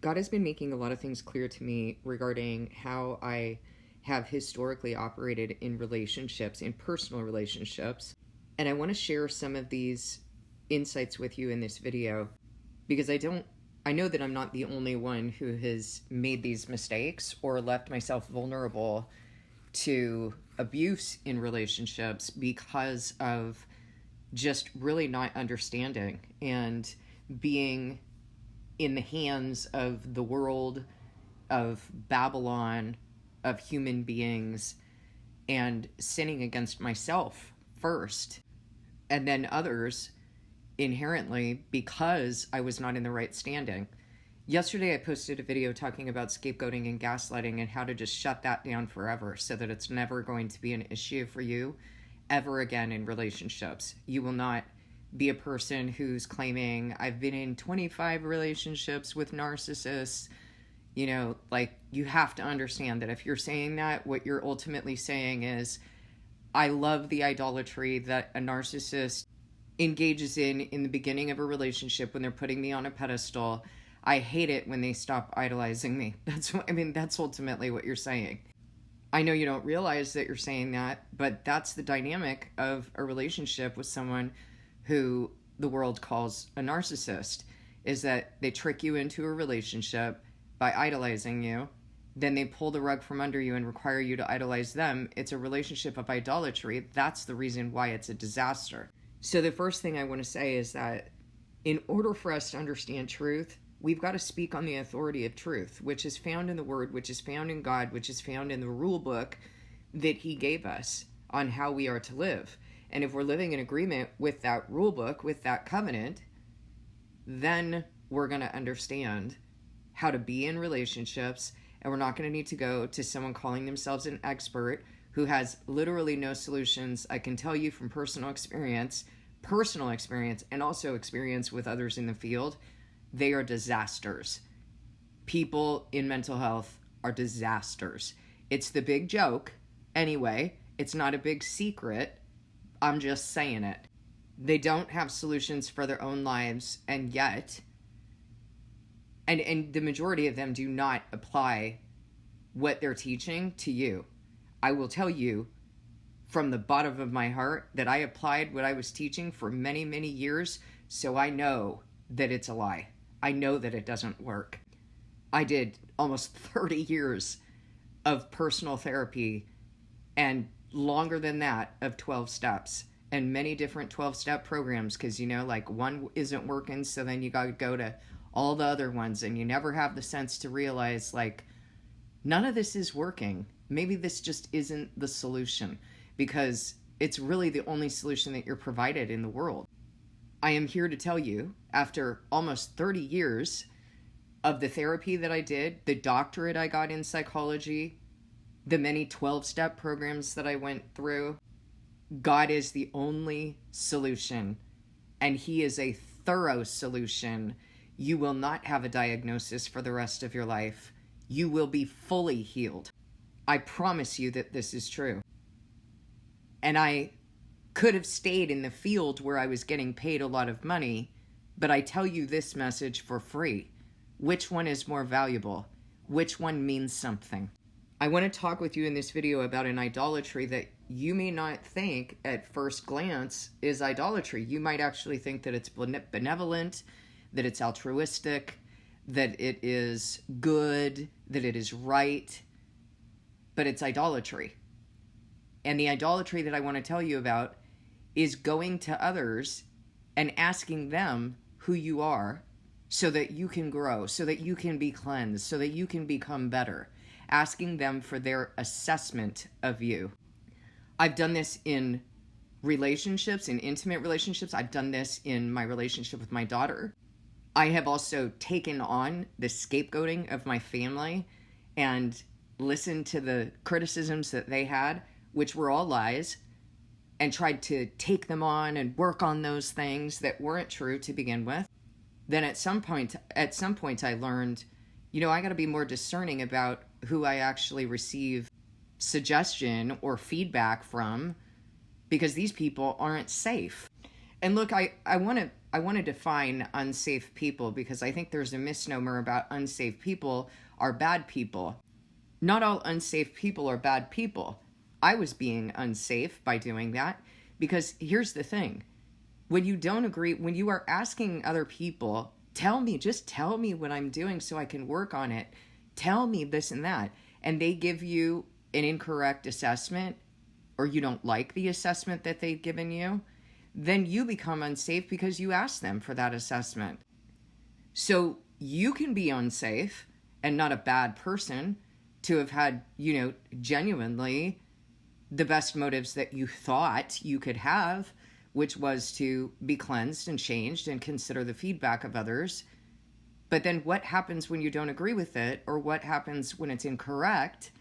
God has been making a lot of things clear to me regarding how I have historically operated in relationships, in personal relationships. And I want to share some of these insights with you in this video because I know that I'm not the only one who has made these mistakes or left myself vulnerable to abuse in relationships because of just really not understanding and being in the hands of the world, of Babylon, of human beings, and sinning against myself first, and then others inherently because I was not in the right standing. Yesterday, I posted a video talking about scapegoating and gaslighting and how to just shut that down forever so that it's never going to be an issue for you ever again in relationships. You will not be a person who's claiming, I've been in 25 relationships with narcissists. You have to understand that if you're saying that, what you're ultimately saying is, I love the idolatry that a narcissist engages in the beginning of a relationship when they're putting me on a pedestal. I hate it when they stop idolizing me. That's ultimately what you're saying. I know you don't realize that you're saying that, but that's the dynamic of a relationship with someone who the world calls a narcissist, is that they trick you into a relationship by idolizing you. Then they pull the rug from under you and require you to idolize them. It's a relationship of idolatry. That's the reason why it's a disaster. So the first thing I want to say is that in order for us to understand truth, we've got to speak on the authority of truth, which is found in the Word, which is found in God, which is found in the rule book that He gave us on how we are to live. And if we're living in agreement with that rule book, with that covenant, then we're going to understand how to be in relationships, and we're not going to need to go to someone calling themselves an expert who has literally no solutions. I can tell you from personal experience, and also experience with others in the field, they are disasters. People in mental health are disasters. It's the big joke. Anyway, it's not a big secret. I'm just saying it. They don't have solutions for their own lives, and yet, and the majority of them do not apply what they're teaching to you. I will tell you from the bottom of my heart that I applied what I was teaching for many, many years, so I know that it's a lie. I know that it doesn't work. I did almost 30 years of personal therapy and longer than that of 12 steps and many different 12-step programs because, one isn't working, so then you got to go to all the other ones, and you never have the sense to realize, none of this is working. Maybe this just isn't the solution because it's really the only solution that you're provided in the world. I am here to tell you, after almost 30 years of the therapy that I did, the doctorate I got in psychology, the many 12-step programs that I went through, God is the only solution, and He is a thorough solution. You will not have a diagnosis for the rest of your life. You will be fully healed. I promise you that this is true. And I could have stayed in the field where I was getting paid a lot of money, but I tell you this message for free. Which one is more valuable? Which one means something? I want to talk with you in this video about an idolatry that you may not think at first glance is idolatry. You might actually think that it's benevolent, that it's altruistic, that it is good, that it is right, but it's idolatry. And the idolatry that I want to tell you about is going to others and asking them who you are so that you can grow, so that you can be cleansed, so that you can become better. Asking them for their assessment of you. I've done this in relationships, in intimate relationships. I've done this in my relationship with my daughter. I have also taken on the scapegoating of my family and listened to the criticisms that they had, which were all lies, and tried to take them on and work on those things that weren't true to begin with. Then at some point I learned, I got to be more discerning about who I actually receive suggestion or feedback from, because these people aren't safe. And look, I want I want to define unsafe people, because I think there's a misnomer about unsafe people are bad people. Not all unsafe people are bad people. I was being unsafe by doing that, because here's the thing. When you don't agree, when you are asking other people, just tell me what I'm doing so I can work on it. Tell me this and that. And they give you an incorrect assessment, or you don't like the assessment that they've given you, then you become unsafe because you asked them for that assessment. So you can be unsafe and not a bad person to have had, genuinely the best motives that you thought you could have, which was to be cleansed and changed and consider the feedback of others. But then what happens when you don't agree with it? Or what happens when it's incorrect?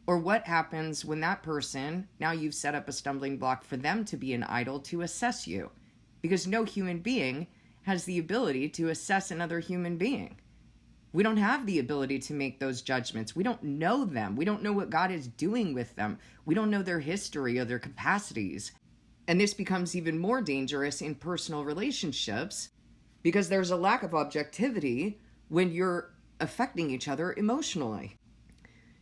Or what happens when that person, now you've set up a stumbling block for them to be an idol to assess you? Because no human being has the ability to assess another human being. We don't have the ability to make those judgments. We don't know them. We don't know what God is doing with them. We don't know their history or their capacities. And this becomes even more dangerous in personal relationships, because there's a lack of objectivity when you're affecting each other emotionally.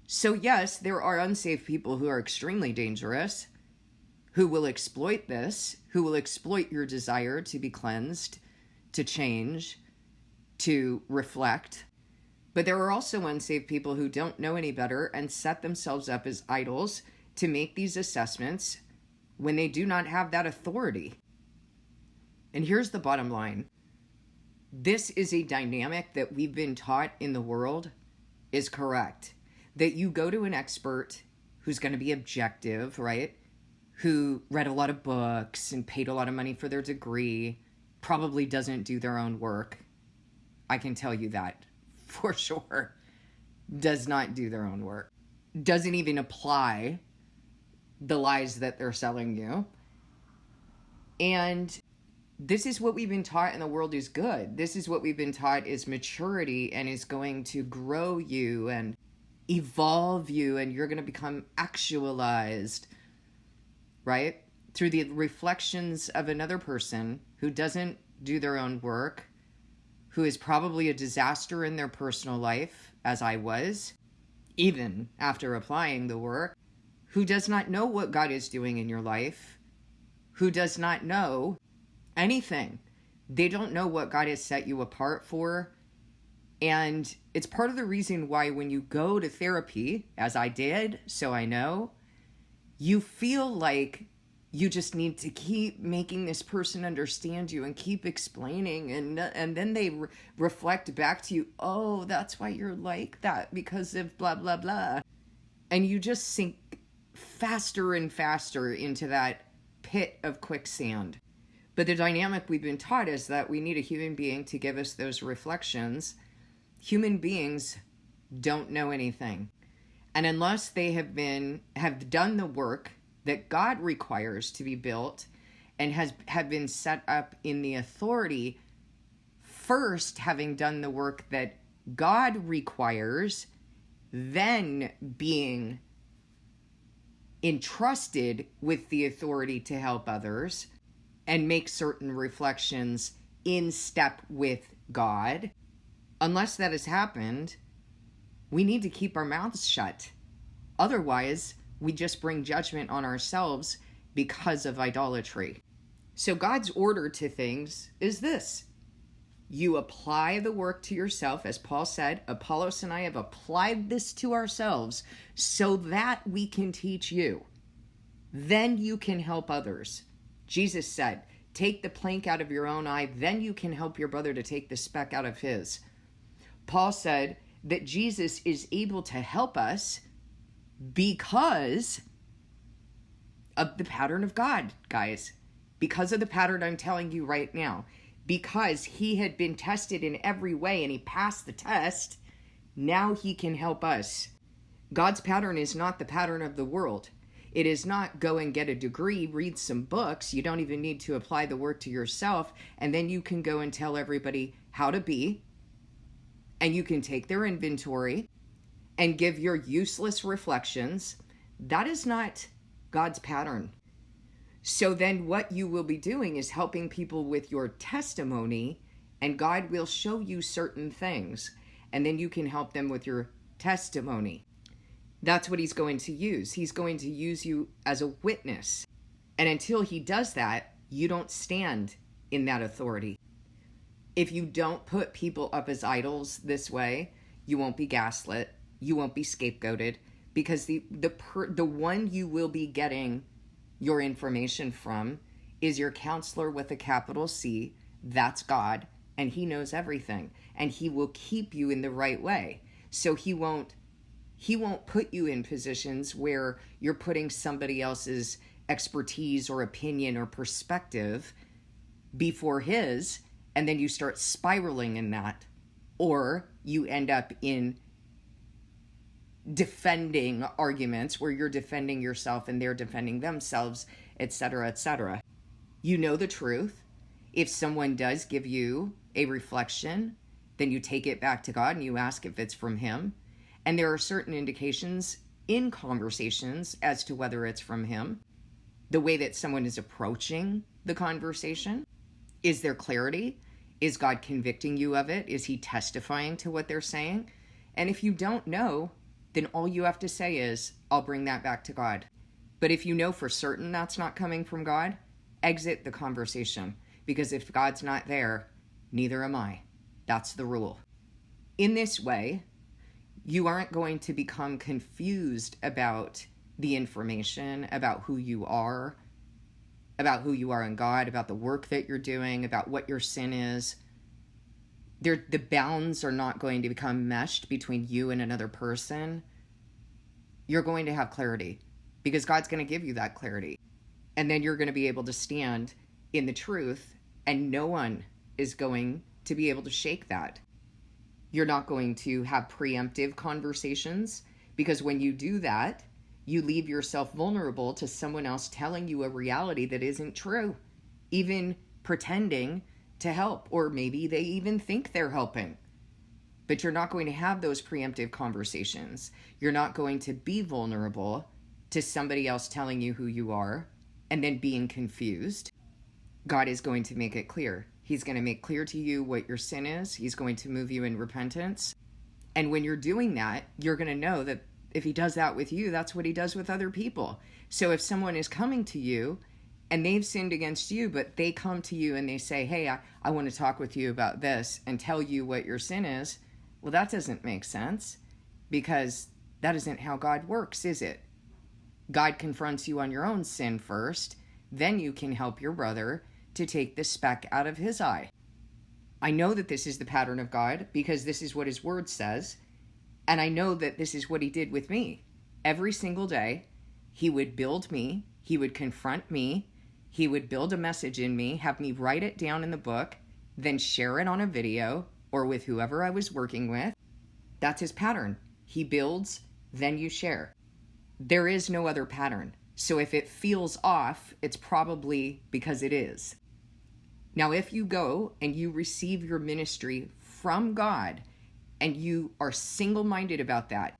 So yes, there are unsafe people who are extremely dangerous, who will exploit this, who will exploit your desire to be cleansed, to change, to reflect. But there are also unsafe people who don't know any better and set themselves up as idols to make these assessments when they do not have that authority. And here's the bottom line. This is a dynamic that we've been taught in the world is correct. That you go to an expert who's going to be objective, right? Who read a lot of books and paid a lot of money for their degree, probably doesn't do their own work. I can tell you that for sure. Does not do their own work. Doesn't even apply the lies that they're selling you. And this is what we've been taught in the world is good. This is what we've been taught is maturity and is going to grow you and evolve you, and you're going to become actualized, right? Through the reflections of another person who doesn't do their own work, who is probably a disaster in their personal life, as I was, even after applying the work, who does not know what God is doing in your life, who does not know anything. They don't know what God has set you apart for. And it's part of the reason why when you go to therapy, as I did, so I know, you feel like you just need to keep making this person understand you and keep explaining. And then they reflect back to you, oh, that's why you're like that, because of blah, blah, blah. And you just sink faster and faster into that pit of quicksand. But the dynamic we've been taught is that we need a human being to give us those reflections. Human beings don't know anything. And unless they have done the work that God requires to be built and have been set up in the authority, first having done the work that God requires, then being entrusted with the authority to help others and make certain reflections in step with God, unless that has happened, we need to keep our mouths shut. Otherwise, we just bring judgment on ourselves because of idolatry. So God's order to things is this. You apply the work to yourself, as Paul said, Apollos and I have applied this to ourselves so that we can teach you. Then you can help others. Jesus said, take the plank out of your own eye, then you can help your brother to take the speck out of his. Paul said that Jesus is able to help us because of the pattern of God, guys. Because of the pattern I'm telling you right now. Because he had been tested in every way and he passed the test, now he can help us. God's pattern is not the pattern of the world. It is not go and get a degree, read some books. You don't even need to apply the work to yourself, and then you can go and tell everybody how to be, and you can take their inventory and give your useless reflections. That is not God's pattern. So then what you will be doing is helping people with your testimony, and God will show you certain things, and then you can help them with your testimony. That's what he's going to use. He's going to use you as a witness. And until he does that, you don't stand in that authority. If you don't put people up as idols this way, you won't be gaslit, you won't be scapegoated, because the one you will be getting your information from is your counselor with a capital C. That's God, and he knows everything, and he will keep you in the right way. So he won't put you in positions where you're putting somebody else's expertise or opinion or perspective before his, and then you start spiraling in that, or you end up in defending arguments where you're defending yourself and they're defending themselves, etc., etc. You know the truth. If someone does give you a reflection, then you take it back to God and you ask if it's from him. And there are certain indications in conversations as to whether it's from him. The way that someone is approaching the conversation. Is there clarity? Is God convicting you of it? Is he testifying to what they're saying? And if you don't know, then all you have to say is, I'll bring that back to God. But if you know for certain that's not coming from God, exit the conversation. Because if God's not there, neither am I. That's the rule. In this way, you aren't going to become confused about the information, about who you are in God, about the work that you're doing, about what your sin is. The bounds are not going to become meshed between you and another person. You're going to have clarity because God's going to give you that clarity. And then you're going to be able to stand in the truth, and no one is going to be able to shake that. You're not going to have preemptive conversations, because when you do that, you leave yourself vulnerable to someone else telling you a reality that isn't true, even pretending to help, or maybe they even think they're helping. But you're not going to have those preemptive conversations. You're not going to be vulnerable to somebody else telling you who you are and then being confused. God is going to make it clear. He's going to make clear to you what your sin is. He's going to move you in repentance. And when you're doing that, you're going to know that if he does that with you, that's what he does with other people. So if someone is coming to you and they've sinned against you, but they come to you and they say, hey, I want to talk with you about this, and tell you what your sin is, well, that doesn't make sense, because that isn't how God works, is it? God confronts you on your own sin first, then you can help your brother to take the speck out of his eye. I know that this is the pattern of God because this is what his word says, and I know that this is what he did with me. Every single day, he would build me, he would confront me, he would build a message in me, have me write it down in the book, then share it on a video or with whoever I was working with. That's his pattern. He builds, then you share. There is no other pattern. So if it feels off, it's probably because it is. Now, if you go and you receive your ministry from God and you are single-minded about that,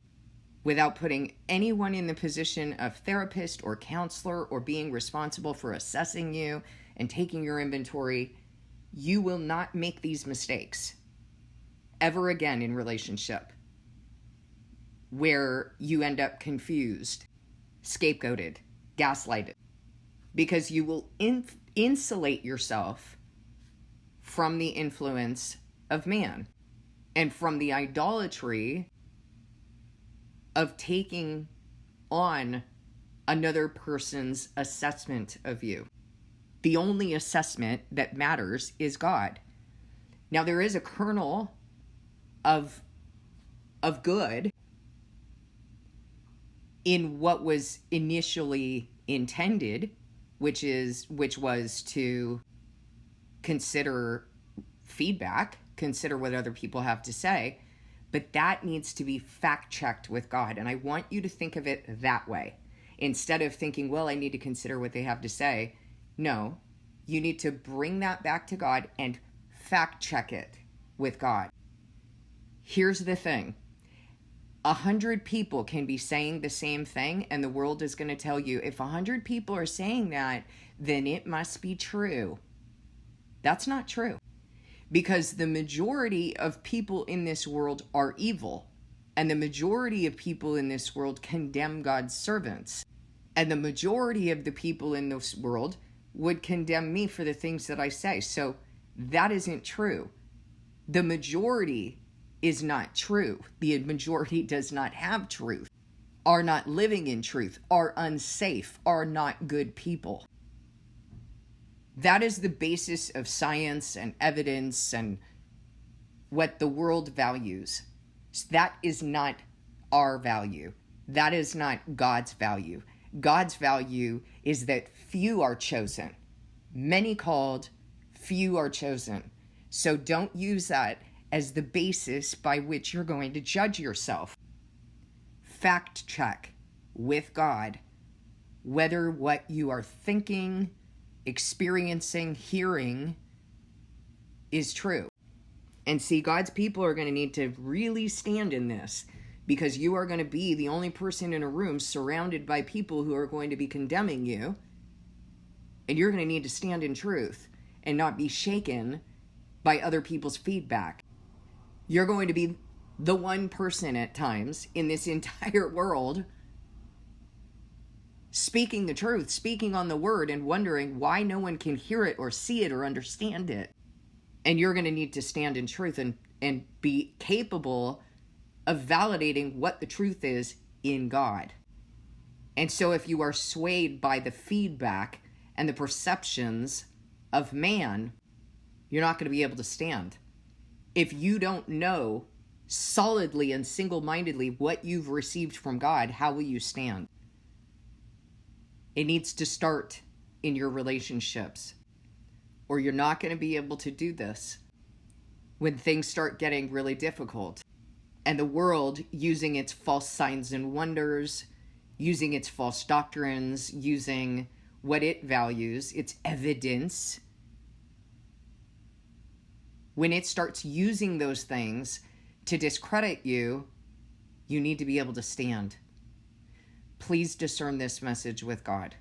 without putting anyone in the position of therapist or counselor or being responsible for assessing you and taking your inventory, you will not make these mistakes ever again in relationship where you end up confused, scapegoated, gaslighted, because you will insulate yourself from the influence of man and from the idolatry of taking on another person's assessment of you. The only assessment that matters is God. Now, there is a kernel of good in what was initially intended, which was to consider feedback, consider what other people have to say, but that needs to be fact-checked with God. And I want you to think of it that way. Instead of thinking, well, I need to consider what they have to say. No, you need to bring that back to God and fact-check it with God. Here's the thing. 100 people can be saying the same thing, and the world is going to tell you, if 100 people are saying that, then it must be true. That's not true. Because the majority of people in this world are evil. And the majority of people in this world condemn God's servants. And the majority of the people in this world would condemn me for the things that I say. So that isn't true. The majority is not true. The majority does not have truth, are not living in truth, are unsafe, are not good people. That is the basis of science and evidence and what the world values. That is not our value. That is not God's value. God's value is that few are chosen. Many called, few are chosen. So don't use that as the basis by which you're going to judge yourself. Fact check with God whether what you are thinking, experiencing, hearing is true. And see, God's people are going to need to really stand in this, because you are going to be the only person in a room surrounded by people who are going to be condemning you. And you're going to need to stand in truth and not be shaken by other people's feedback. You're going to be the one person at times in this entire world speaking the truth, speaking on the word, and wondering why no one can hear it or see it or understand it. And you're going to need to stand in truth and be capable of validating what the truth is in God. And so if you are swayed by the feedback and the perceptions of man, you're not going to be able to stand. If you don't know solidly and single-mindedly what you've received from God, how will you stand? It needs to start in your relationships, or you're not going to be able to do this when things start getting really difficult. And the world, using its false signs and wonders, using its false doctrines, using what it values, its evidence, when it starts using those things to discredit you, you need to be able to stand. Please discern this message with God.